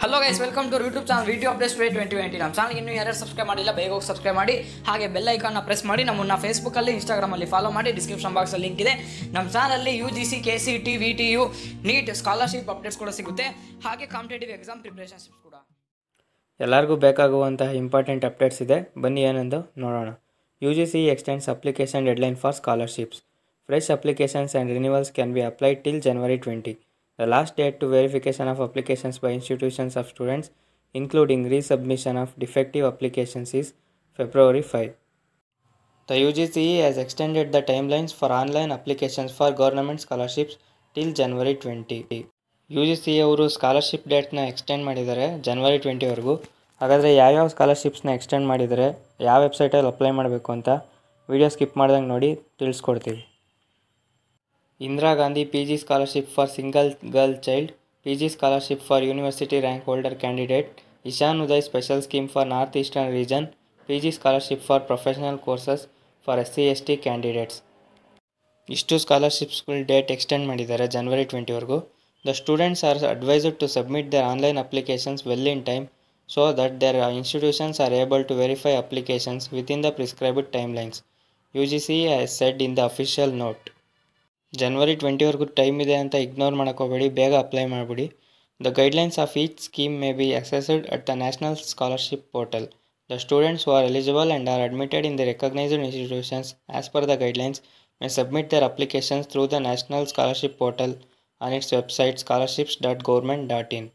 Hello guys, welcome to YouTube channel video updates 2020. ನಮ್ಮ ಚಾನಲ್ಗೆ ಇನ್ನೂ ಯಾರು ಸಬ್ಸ್ಕ್ರೈಬ್ ಮಾಡಿಲ್ಲ, ಬೇಗ ಹೋಗಿ ಸಬ್ಸ್ಕ್ರೈಬ್ ಮಾಡಿ. ಹಾಗೆ ಬೆಲ್ ಐಕಾನ್ನ ಪ್ರೆಸ್ ಮಾಡಿ ನಮ್ಮನ್ನು ಫೇಸ್ಬುಕ್ಕಲ್ಲಿ, ಇನ್ಸ್ಟಾಗ್ರಾಮಲ್ಲಿ ಫಾಲೋ ಮಾಡಿ. ಡಿಸ್ಕ್ರಿಪ್ಷನ್ ಬಾಕ್ಸಲ್ಲಿ ಲಿಂಕ್ ಇದೆ. ನಮ್ಮ ಚಾನಲಲ್ಲಿ UGC, KCT, VTU, NEET scholarship updates ಕೂಡ ಸಿಗುತ್ತೆ. ಹಾಗೆ ಕಾಂಪಿಟೇಟಿವ್ ಎಕ್ಸಾಮ್ ಪ್ರಿಪ್ರೇಷನ್ಸ್ ಕೂಡ. ಎಲ್ಲರಿಗೂ ಬೇಕಾಗುವಂತಹ ಇಂಪಾರ್ಟೆಂಟ್ ಅಪ್ಡೇಟ್ಸ್ ಇದೆ, ಬನ್ನಿ ಏನೆಂದು ನೋಡೋಣ. UGC extends application deadline for scholarships. Fresh applications and renewals can be applied till January 20. The last date to verification of applications by institutions of students, including resubmission of defective applications, is February 5. The UGC has extended the timelines for online applications for government scholarships till January 20. UGC ಅವರು scholarship ಡೇಟ್ನ extend ಮಾಡಿದ್ದಾರೆ ಜನವರಿ 20ವರೆಗೂ. ಹಾಗಾದರೆ ಯಾವ್ಯಾವ ಸ್ಕಾಲರ್ಶಿಪ್ಸ್ನ extend ಮಾಡಿದರೆ ಯಾವ ವೆಬ್ಸೈಟಲ್ಲಿ apply ಮಾಡಬೇಕು ಅಂತ ವಿಡಿಯೋ ಸ್ಕಿಪ್ ಮಾಡ್ದಂಗೆ ನೋಡಿ ತಿಳಿಸ್ಕೊಡ್ತೀವಿ. Indira Gandhi PG scholarship for single girl child, PG scholarship for university rank holder candidate, Ishan Uday special scheme for north eastern region, PG scholarship for professional courses for SC/ST candidates. ಇಷ್ಟು ಸ್ಕಾಲರ್ಶಿಪ್ಸ್ಗಳ ಡೇಟ್ ಎಕ್ಸ್ಟೆಂಡ್ ಮಾಡಿದ್ದಾರೆ ಜನವರಿ 20ವರೆಗೂ. The students are advised to submit their online applications well in time so that their institutions are able to verify applications within the prescribed timelines, UGC has said in the official note. ಜನವರಿ 20ವರೆಗೂ time ಇದೆ ಅಂತ ignore ಮಾಡೋಕ್ಕೋಗಬೇಡಿ, ಬೇಗ apply ಮಾಡಿಬಿಡಿ. The guidelines of each scheme may be accessed at the National Scholarship Portal. The students who are eligible and are admitted in the recognized institutions as per the guidelines may submit their applications through the National Scholarship Portal on its website scholarships.government.in.